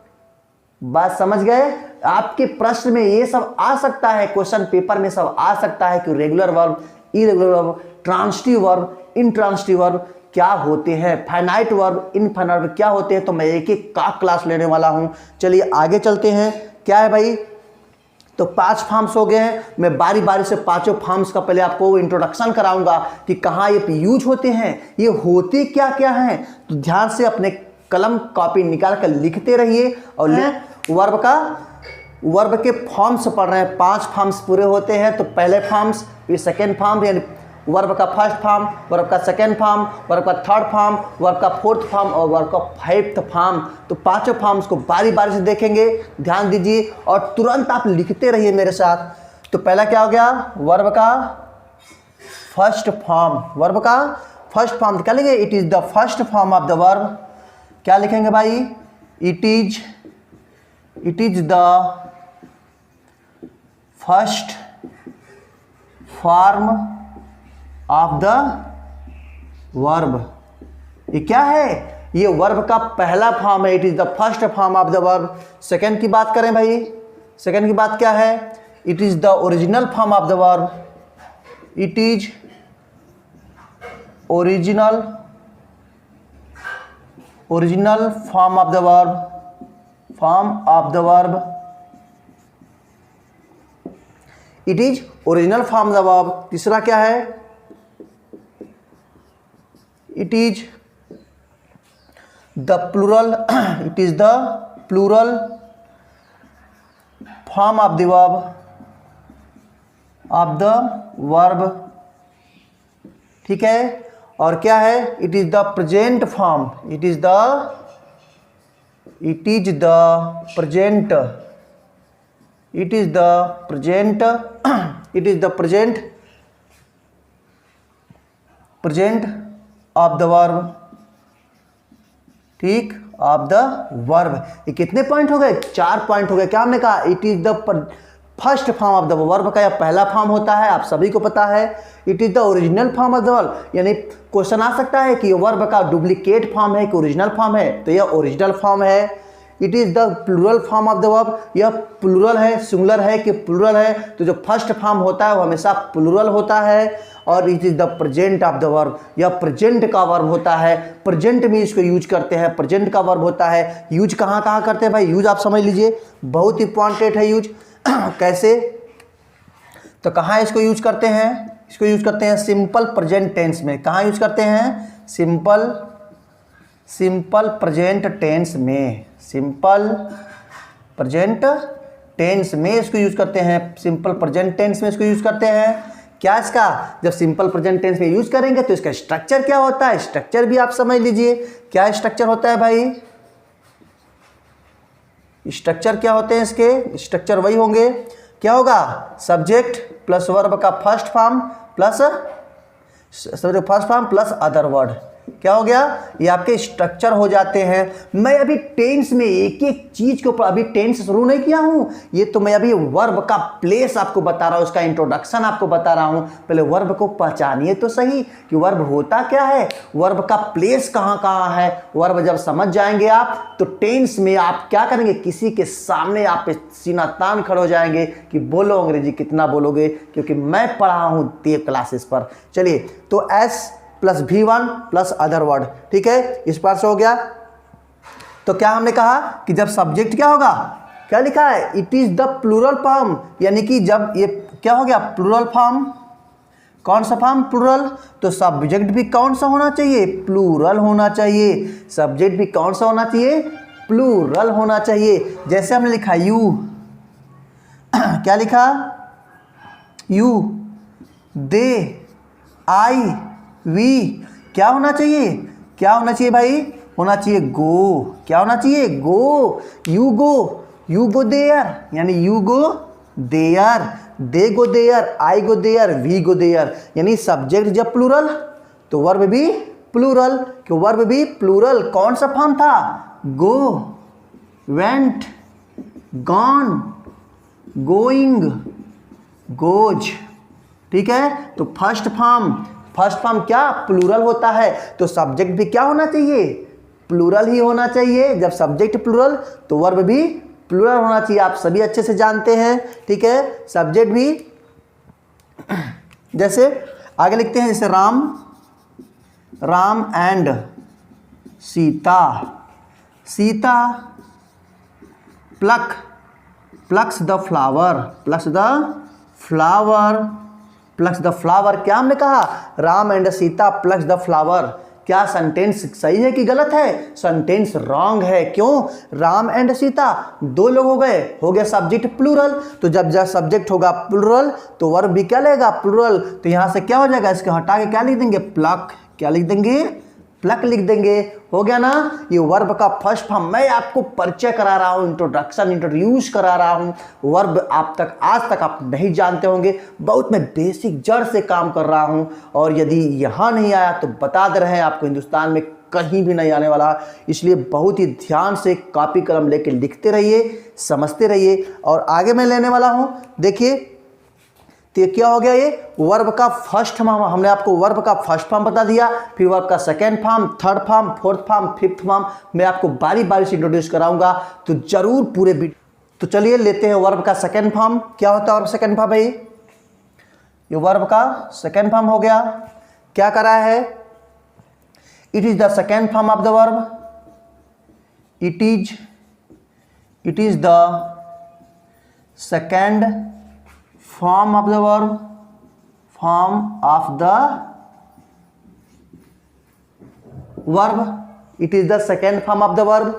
Speaker 1: बात समझ गए? आपके प्रश्न में ये सब आ सकता है, क्वेश्चन पेपर में सब आ सकता है कि regular verb, irregular verb, transitive verb, intransitive verb क्या होते हैं, फाइनाइट वर्ब, इनफाइनाइट वर्ब क्या होते हैं। तो मैं एक एक का क्लास लेने वाला हूं। चलिए आगे चलते हैं। क्या है भाई, तो 5 फॉर्म्स हो गए हैं। मैं बारी बारी से पांचों फॉर्म्स का पहले आपको इंट्रोडक्शन कराऊंगा कि कहाँ ये यूज होते हैं, ये होते क्या क्या हैं। तो ध्यान से अपने कलम कॉपी निकाल कर लिखते रहिए। और वर्ब के फॉर्म्स पढ़ रहे हैं, 5 फॉर्म्स पूरे होते हैं। तो पहले फॉर्म्स, फिर सेकेंड फॉर्म, यानी वर्ब का फर्स्ट फॉर्म, वर्ब का सेकेंड फॉर्म, वर्ब का थर्ड फॉर्म, वर्ब का फोर्थ फॉर्म और वर्ब का 5th फॉर्म। तो पांचों फॉर्म्स को बारी बारी से देखेंगे, ध्यान दीजिए और तुरंत आप लिखते रहिए मेरे साथ। तो पहला क्या हो गया, वर्ब का फर्स्ट फॉर्म। वर्ब का फर्स्ट फॉर्म क्या लिखेंगे, it is the first form of the verb. क्या लिखेंगे भाई, it is the first form of the verb. ये क्या है, ये वर्ब का पहला फॉर्म है, it is the first form of the verb. Second की बात करें भाई, सेकेंड की बात क्या है, it is the original form of the verb. It is original form of the verb, form of the verb. It is original form of the verb. तीसरा क्या है, it is the plural it is the plural form of the verb, ठीक है। और क्या है, it is the present form, it is the present of the verb, ठीक, of the verb. ये कितने पॉइंट हो गए, 4 पॉइंट हो गए। क्या हमने कहा, it is the first form of the verb का यह पहला फॉर्म होता है, आप सभी को पता है। It is the original form of the verb, यानी क्वेश्चन आ सकता है कि वर्ब का डुप्लीकेट फॉर्म है कि ओरिजिनल फॉर्म है, तो यह ओरिजिनल फॉर्म है। It is the plural form of the verb, यह प्लूरल है, सिंगुलर है कि प्लूरल है, तो जो फर्स्ट फॉर्म होता है वो हमेशा प्लूरल होता है। और it is the present of the verb, यह प्रेजेंट का वर्ब होता है, प्रेजेंट में इसको यूज करते हैं, प्रेजेंट का वर्ब होता है। यूज कहाँ कहाँ करते हैं भाई, यूज आप समझ लीजिए, बहुत इंपॉर्टेंट है यूज। कैसे, तो कहाँ इसको यूज करते हैं, इसको यूज करते हैं सिंपल प्रेजेंट टेंस में। कहाँ यूज करते हैं, सिंपल प्रेजेंट टेंस में, सिंपल प्रेजेंट टेंस में इसको यूज करते हैं, सिंपल प्रेजेंट टेंस में इसको यूज करते हैं। क्या इसका, जब सिंपल प्रेजेंट टेंस में यूज करेंगे तो इसका स्ट्रक्चर क्या होता है, स्ट्रक्चर भी आप समझ लीजिए। क्या स्ट्रक्चर होता है भाई, स्ट्रक्चर क्या होते हैं इसके, स्ट्रक्चर वही होंगे, क्या होगा, सब्जेक्ट प्लस वर्ब का first form plus other word, क्या हो गया, ये आपके स्ट्रक्चर हो जाते हैं। मैं अभी टेंस में एक एक चीज के ऊपर, अभी टेंस शुरू नहीं किया हूं, ये तो मैं अभी वर्ब का प्लेस आपको बता रहा हूं, उसका इंट्रोडक्शन आपको बता रहा हूं। पहले वर्ब को पहचानिए तो सही कि वर्ब होता क्या है, वर्ब का प्लेस कहां कहां है। वर्ब जब समझ जाएंगे आप तो टेंस में आप क्या करेंगे, किसी के सामने आप सीना तान खड़े हो जाएंगे कि बोलो अंग्रेजी कितना बोलोगे, क्योंकि मैं पढ़ा हूं देव क्लासेस पर। चलिए, तो S plus V1 plus other word, ठीक है, इस पार से हो गया। तो क्या हमने कहा कि जब सब्जेक्ट क्या होगा, क्या लिखा है, it is the plural form, यानी कि जब ये क्या हो गया, प्लूरल फॉर्म, कौन सा फॉर्म, प्लूरल, तो सब्जेक्ट भी कौन सा होना चाहिए, प्लूरल होना चाहिए। सब्जेक्ट भी कौन सा होना चाहिए, प्लूरल होना चाहिए। जैसे हमने लिखा यू, क्या लिखा, यू, दे, आई, वी, क्या होना चाहिए, क्या होना चाहिए भाई, होना चाहिए गो, क्या होना चाहिए, गो, यू गो देयर, यानी you go there, they go there, I go there, we go there, यानी सब्जेक्ट जब प्लूरल तो वर्ब भी प्लूरल, क्यों वर्ब भी प्लूरल। कौन सा फॉर्म था, go, went, gone, going, goes, ठीक है। तो फर्स्ट फॉर्म क्या, प्लूरल होता है, तो सब्जेक्ट भी क्या होना चाहिए, प्लूरल ही होना चाहिए। जब सब्जेक्ट प्लूरल तो वर्ब भी प्लूरल होना चाहिए, आप सभी अच्छे से जानते हैं, ठीक है। सब्जेक्ट भी, जैसे आगे लिखते हैं, जैसे Ram and Sita, Sita plucks the flower, क्या हमने कहा, Ram and Sita plucks the flower. क्या सेंटेंस सही है कि गलत है, सेंटेंस रॉन्ग है। क्यों, राम एंड सीता दो लोग हो गया सब्जेक्ट प्लूरल, तो जब सब्जेक्ट होगा प्लूरल तो वर्ब भी क्या लेगा, प्लूरल। तो यहां से क्या हो जाएगा, इसको हटा के क्या लिख देंगे, प्लक, क्या लिख देंगे, प्लक लिख देंगे, हो गया ना। ये वर्ब का फर्स्ट फॉर्म मैं आपको परिचय करा रहा हूं, इंट्रोड्यूस करा रहा हूं। वर्ब आज तक आप नहीं जानते होंगे, बहुत मैं बेसिक जड़ से काम कर रहा हूं, और यदि यहां नहीं आया तो बता दे रहे हैं आपको, हिंदुस्तान में कहीं भी नहीं आने वाला। इसलिए बहुत ही ध्यान से कॉपी कलम लेके लिखते रहिए, समझते रहिए। और आगे मैं लेने वाला हूं, देखिए, तो ये क्या हो गया, ये वर्ब का फर्स्ट फॉर्म, हमने आपको वर्ब का फर्स्ट फॉर्म बता दिया, फिर वर्ब का second form, third form, fourth form, fifth form, मैं आपको बारी बारी से इंट्रोड्यूस कराऊंगा, तो जरूर पूरे तो चलिए लेते हैं वर्ब का सेकंड फॉर्म। क्या होता है वर्ब सेकंड फॉर्म भाई, ये वर्ब का सेकंड फॉर्म हो गया, क्या करा है, it is the second form of the verb, it is the second form of the verb, it is the second form of the verb।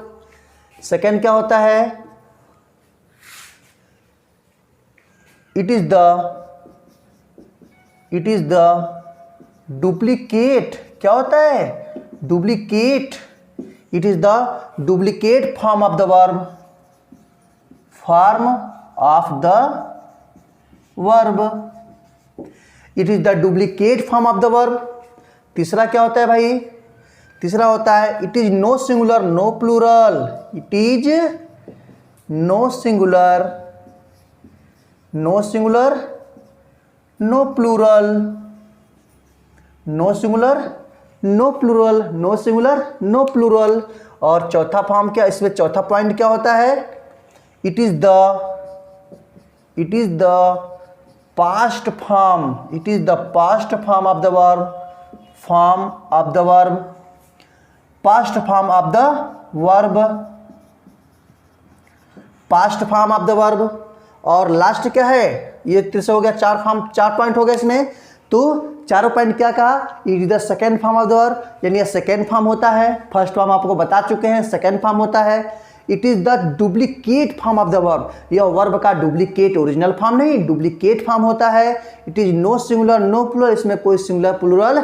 Speaker 1: second क्या होता है, it is the duplicate, क्या होता है, duplicate, it is the duplicate form of the verb, it is the duplicate form of the verb. तीसरा क्या होता है भाई, तीसरा होता है it is no singular no plural, it is no singular no plural, no singular. और चौथा फॉर्म क्या, इसमें चौथा पॉइंट क्या होता है, it is the past form, it is the past form of the verb, past form of the verb। और last क्या है, ये तीसरा हो गया, चार पॉइंट हो गए इसमें। तो चारों पॉइंट क्या कहा, it is the second form of the verb, यानी ये सेकेंड फॉर्म होता है, फर्स्ट फॉर्म आपको बता चुके हैं, सेकेंड फॉर्म होता है, it is the duplicate form of the verb, यह वर्ब का डुप्लीकेट, ओरिजिनल फॉर्म नहीं, डुप्लीकेट फॉर्म होता है। It is no singular no plural, इसमें कोई सिंगुलर प्लूरल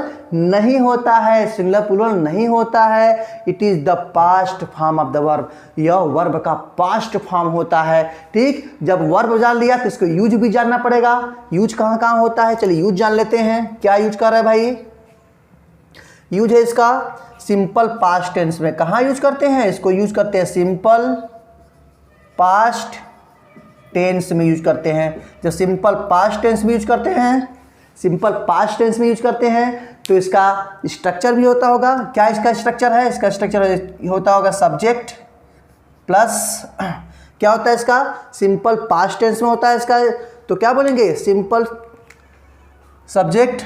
Speaker 1: नहीं होता है, it is the past form of the verb, यह वर्ब का पास्ट फॉर्म होता है। ठीक, जब वर्ब जान लिया तो इसको यूज भी जानना पड़ेगा, यूज कहाँ कहाँ होता है, चलिए यूज जान लेते हैं। क्या यूज कर रहा है भाई, यूज है इसका सिंपल पास्ट टेंस में। कहाँ यूज करते हैं इसको? यूज करते हैं सिंपल पास्ट टेंस में यूज करते हैं। जब सिंपल पास्ट टेंस में यूज करते हैं, सिंपल पास्ट टेंस में यूज करते हैं तो इसका स्ट्रक्चर भी होता होगा। क्या इसका स्ट्रक्चर है? इसका स्ट्रक्चर होता होगा सब्जेक्ट प्लस, क्या होता है इसका? सिंपल पास्ट टेंस में होता है इसका, तो क्या बोलेंगे? सिंपल सब्जेक्ट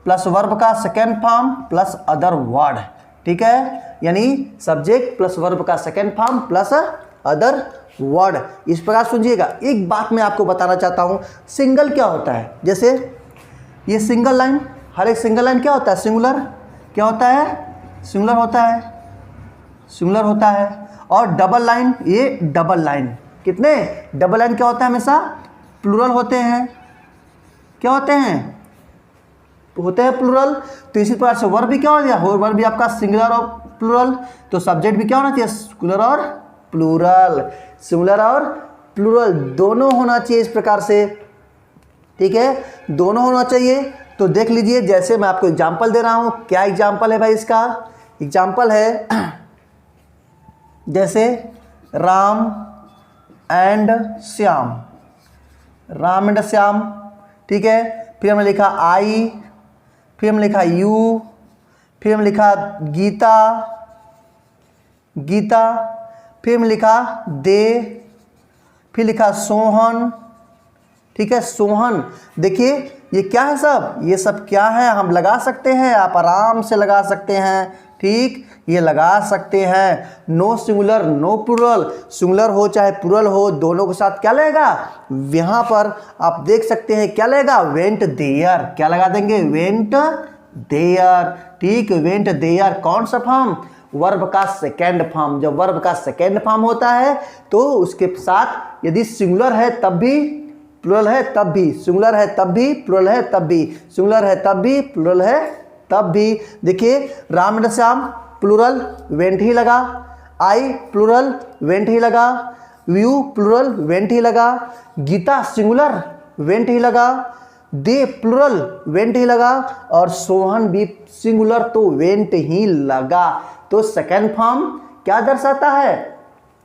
Speaker 1: प्लस वर्ब का second form plus other word, ठीक है, यानी सब्जेक्ट प्लस वर्ब का second form plus other word. इस प्रकार सुनिएगा। एक बात मैं आपको बताना चाहता हूँ, सिंगल क्या होता है? जैसे ये सिंगल लाइन, हर एक सिंगल लाइन क्या होता है? सिंगुलर। क्या होता है? सिंगुलर होता है, सिंगुलर होता है। और डबल लाइन, ये डबल लाइन, कितने? डबल लाइन क्या होता है? हमेशा प्लूरल होते हैं। क्या होते हैं? होते हैं प्लूरल। तो इसी प्रकार से वर्ब भी क्या हो गया? वर्ब भी आपका सिंगुलर और प्लूरल, तो सब्जेक्ट भी क्या होना चाहिए? सिंगुलर और प्लूरल। सिंगुलर और प्लूरल दोनों होना चाहिए इस प्रकार से, ठीक है, दोनों होना चाहिए। तो देख लीजिए, जैसे मैं आपको एग्जांपल दे रहा हूं। क्या एग्जांपल है भाई इसका? एग्जांपल है जैसे राम एंड श्याम, राम एंड श्याम, ठीक है। फिर हमने लिखा आई, फिर हमने लिखा यू, फिर हमने लिखा गीता, गीता, फिर हमने लिखा दे, फिर लिखा सोहन, ठीक है, सोहन। देखिए ये क्या है सब? ये सब क्या है? हम लगा सकते हैं, आप आराम से लगा सकते हैं, ठीक, ये लगा सकते हैं। No singular no plural, singular हो चाहे प्लूरल हो, दोनों के साथ क्या लगेगा? यहाँ पर आप देख सकते हैं क्या लगेगा? Went there. क्या लगा देंगे? वेंट देयर, ठीक, वेंट देयर। कौन सा फॉर्म? वर्ब का सेकेंड फॉर्म। जब वर्ब का सेकेंड फॉर्म होता है तो उसके साथ यदि सिंगुलर है तब भी, प्लूरल है तब भी, सिंगुलर है तब भी, प्लूरल है तब भी, सिंगुलर है तब भी, प्लूरल है तब भी। देखिए Ram and Shyam plural, went ही लगा। आई प्लूरल, वेंट ही लगा। यू प्लूरल, वेंट ही लगा। गीता सिंगुलर, वेंट ही लगा। दे प्लूरल, वेंट ही लगा। और सोहन भी सिंगुलर, तो वेंट ही लगा। तो सेकेंड फॉर्म क्या दर्शाता है?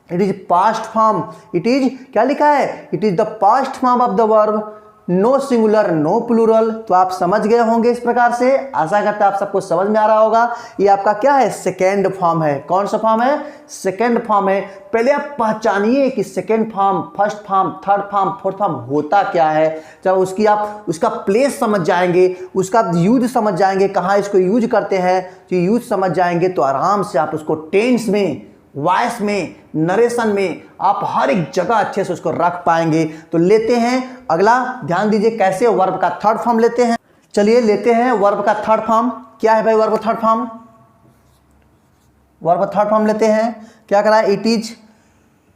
Speaker 1: It is past form. It is क्या लिखा है? It is the past form of the verb. No singular no plural. तो आप समझ गए होंगे इस प्रकार से। आशा करता है आप सबको समझ में आ रहा होगा। ये आपका क्या है? सेकेंड फॉर्म है। कौन सा फॉर्म है? सेकेंड फॉर्म है। पहले आप पहचानिए कि second form, first form, third form, fourth form होता क्या है। जब उसकी आप उसका प्लेस समझ जाएंगे, उसका यूज समझ जाएंगे, कहाँ इसको यूज करते हैं, तो यूज समझ जाएंगे तो आराम से आप उसको टेंस में, वॉइस में, नरेशन में आप हर एक जगह अच्छे से उसको रख पाएंगे। तो लेते हैं अगला, ध्यान दीजिए कैसे वर्ब का थर्ड फॉर्म लेते हैं। चलिए लेते हैं वर्ब का थर्ड फॉर्म। क्या है भाई verb third form? Verb third form लेते हैं। क्या कर रहा है? इट इज,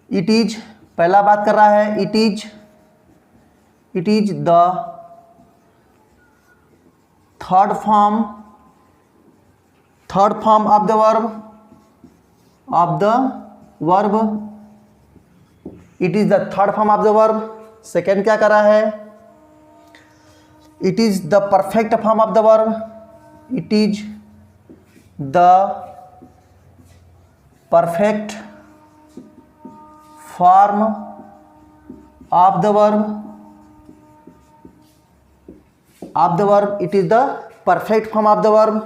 Speaker 1: इट इज पहला बात कर रहा है। It is, it is the third form, third form of the verb, of the verb. It is the third form of the verb. Second क्या कर रहा है? It is the perfect form of the verb. It is the perfect form of the verb. Of the verb. It is the perfect form of the verb.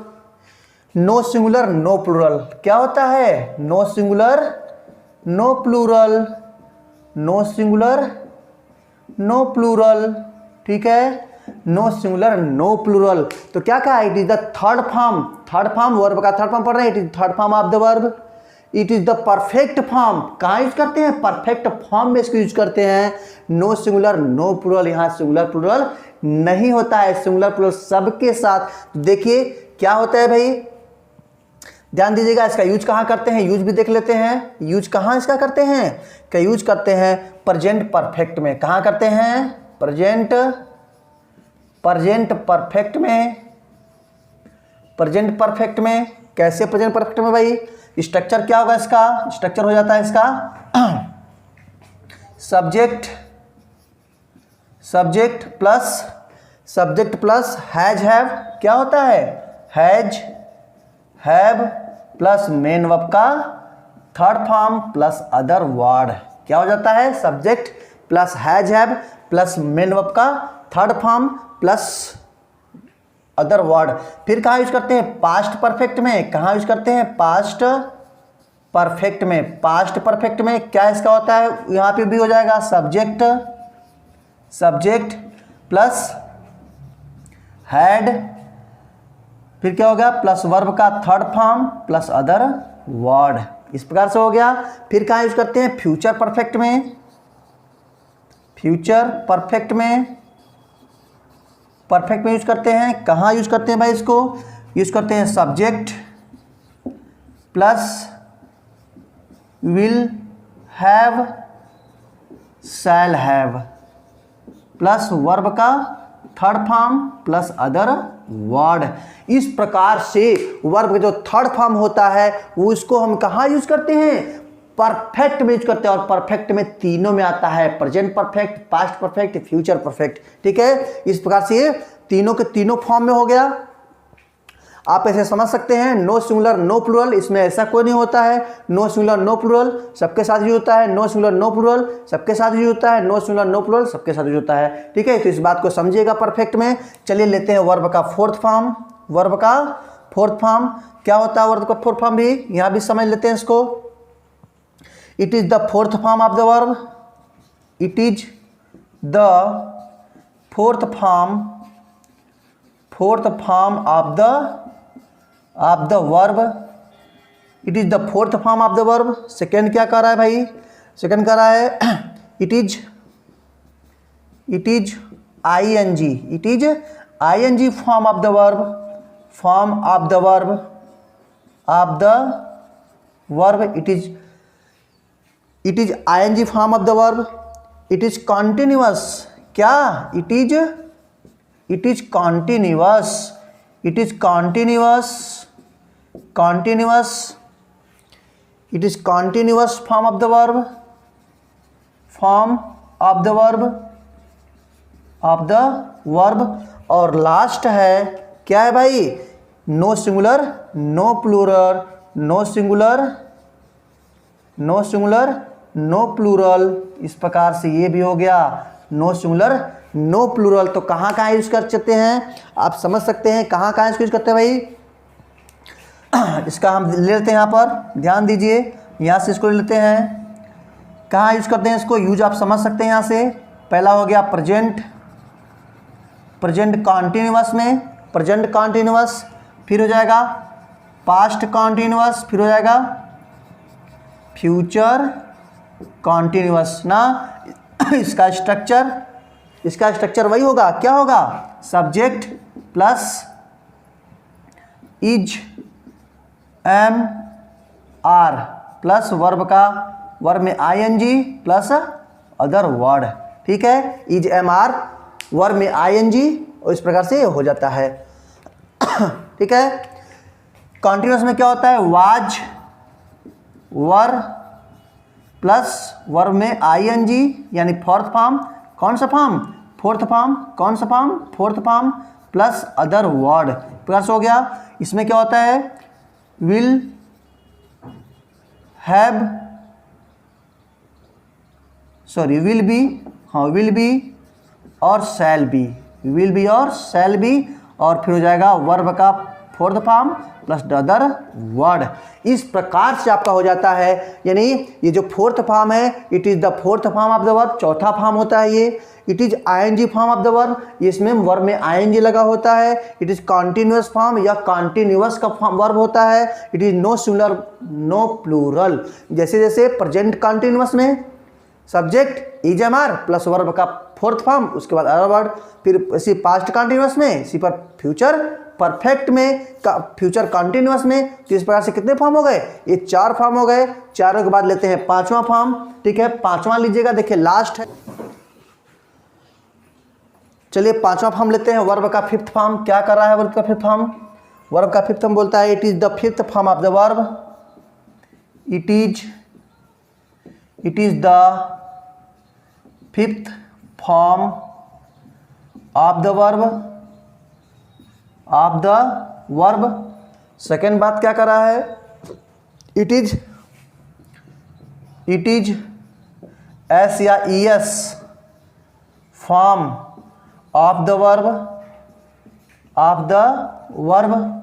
Speaker 1: No singular no plural. क्या होता है? No singular no plural, no singular no plural, ठीक है, no singular no plural. तो क्या कहा? It is the third form, third form verb का third form पढ़ रहे हैं। It is third form of the verb. It is the perfect form. कहाँ यूज करते हैं? परफेक्ट फॉर्म में इसको यूज करते हैं। नो सिंगुलर नो प्लूरल, यहाँ सिंगुलर प्लूरल नहीं होता है, सिंगुलर प्लूरल सबके साथ। देखिए क्या होता है भाई, ध्यान दीजिएगा। इसका यूज कहाँ करते हैं? यूज भी देख लेते हैं। यूज कहाँ इसका करते हैं? क्या यूज करते हैं? प्रेजेंट परफेक्ट में। कहाँ करते हैं? प्रेजेंट, प्रेजेंट परफेक्ट में, प्रेजेंट परफेक्ट में। कैसे प्रेजेंट परफेक्ट में भाई? स्ट्रक्चर क्या होगा इसका? स्ट्रक्चर हो जाता है इसका subject, subject plus, subject plus has have. क्या होता है? Has have plus main verb का third form plus other word क्या हो जाता है? Subject plus has have plus main verb का third form plus other word. फिर कहाँ यूज करते हैं? पास्ट परफेक्ट में। कहाँ यूज करते हैं? पास्ट परफेक्ट में। पास्ट परफेक्ट में क्या इसका होता है? यहाँ पे भी हो जाएगा सब्जेक्ट, सब्जेक्ट प्लस हैड, फिर क्या हो गया? प्लस वर्ब का third form plus other word. इस प्रकार से हो गया। फिर कहाँ यूज करते हैं? फ्यूचर परफेक्ट में। फ्यूचर परफेक्ट में, परफेक्ट में यूज करते हैं। कहाँ यूज करते हैं भाई? इसको यूज करते हैं subject plus will have, shall have plus verb का third form plus other word. इस प्रकार से वर्ब का जो थर्ड फॉर्म होता है वो इसको हम कहाँ यूज करते हैं? परफेक्ट में यूज करते हैं। और परफेक्ट में तीनों में आता है, present perfect, past perfect, future perfect. ठीक है, इस प्रकार से ये तीनों के तीनों फॉर्म में हो गया। आप ऐसे समझ सकते हैं, नो सिंगुलर नो प्लूरल, इसमें ऐसा कोई नहीं होता है। नो सिंगुलर नो प्लूरल सबके साथ यूज होता है, नो सिंगुलर नो प्लूरल सबके साथ यूज होता है, नो सिंगुलर नो प्लूरल सबके साथ यूज होता है। ठीक है, तो इस बात को समझिएगा परफेक्ट में। चलिए लेते हैं वर्ब का फोर्थ फॉर्म। वर्ब का फोर्थ फॉर्म क्या होता है? वर्ब का फोर्थ फॉर्म भी यहाँ भी समझ लेते हैं इसको। It is the fourth form of the verb. It is the fourth form, fourth form of the verb. It is the fourth form of the verb. Second क्या कर रहा है भाई? सेकेंड कर रहा है it is ING। It is ING form of the verb, form of the verb, of the verb. It is ING form of the verb. It is continuous. क्या? It is continuous. It is continuous, continuous. It is continuous form of the verb, form of the verb, of the verb. और last है क्या है भाई? No singular no plural, no singular no singular no plural. इस प्रकार से ये भी हो गया नो सिंगुलर नो प्लूरल। तो कहाँ कहाँ यूज कर सकते हैं? आप समझ सकते हैं कहाँ कहाँ इसको यूज करते हैं भाई। इसका हम ले लेते हैं, यहाँ पर ध्यान दीजिए, यहाँ से इसको ले लेते हैं। कहाँ यूज करते हैं इसको? यूज आप समझ सकते हैं यहाँ से। पहला हो गया प्रेजेंट, प्रेजेंट कॉन्टिन्यूअस में, प्रेजेंट कॉन्टिन्यूअस। फिर हो जाएगा पास्ट कॉन्टिन्यूअस, फिर हो जाएगा फ्यूचर कॉन्टिन्यूअस ना। इसका स्ट्रक्चर वही होगा, क्या होगा? Subject plus is am are plus verb का, वर्ब में ING प्लस अदर वर्ड। ठीक है, इज एम आर वर्ब में ING, और इस प्रकार से हो जाता है। ठीक है, कॉन्टिन्यूअस में क्या होता है? वाज, वर प्लस वर्ब में ING यानी फोर्थ फॉर्म। कौन सा फॉर्म? Fourth form. कौन सा form? Fourth form plus other word plus हो गया। इसमें क्या होता है? Will have, sorry will be, हाँ विल बी और शैल बी, विल बी और शैल बी। और फिर हो जाएगा वर्ब का fourth form plus the other word. इस प्रकार से आपका हो जाता है। यानी ये जो फोर्थ फॉर्म है, it is the fourth form of the verb, चौथा फॉर्म होता है ये। It is ING form of the verb, इसमें वर्ब में ING लगा होता है। इट इज कॉन्टिन्यूअस फॉर्म या कॉन्टिन्यूअस का वर्ब होता है। It is no singular no plural. जैसे जैसे प्रेजेंट कॉन्टिन्यूअस में subject is am are plus verb का फोर्थ फॉर्म, उसके बाद अदर वर्ड। फिर इसी पास्ट कॉन्टिन्यूअस में, इसी पर फ्यूचर परफेक्ट में, फ्यूचर कॉन्टिन्यूअस में। तो इस प्रकार से कितने फॉर्म हो गए? ये 4 फॉर्म हो गए। चारों के बाद लेते हैं 5वां फॉर्म। ठीक है, 5वां लीजिएगा, देखिए लास्ट है। चलिए 5वां फॉर्म लेते हैं, वर्ब का फिफ्थ फॉर्म। क्या कर रहा है वर्ब का फिफ्थ फॉर्म? वर्ब का फिफ्थ फॉर्म बोलता है it is the fifth form of the verb. It is the fifth form of the verb, of the verb. Second बात क्या कर रहा है, इट इज एस या E S form of the verb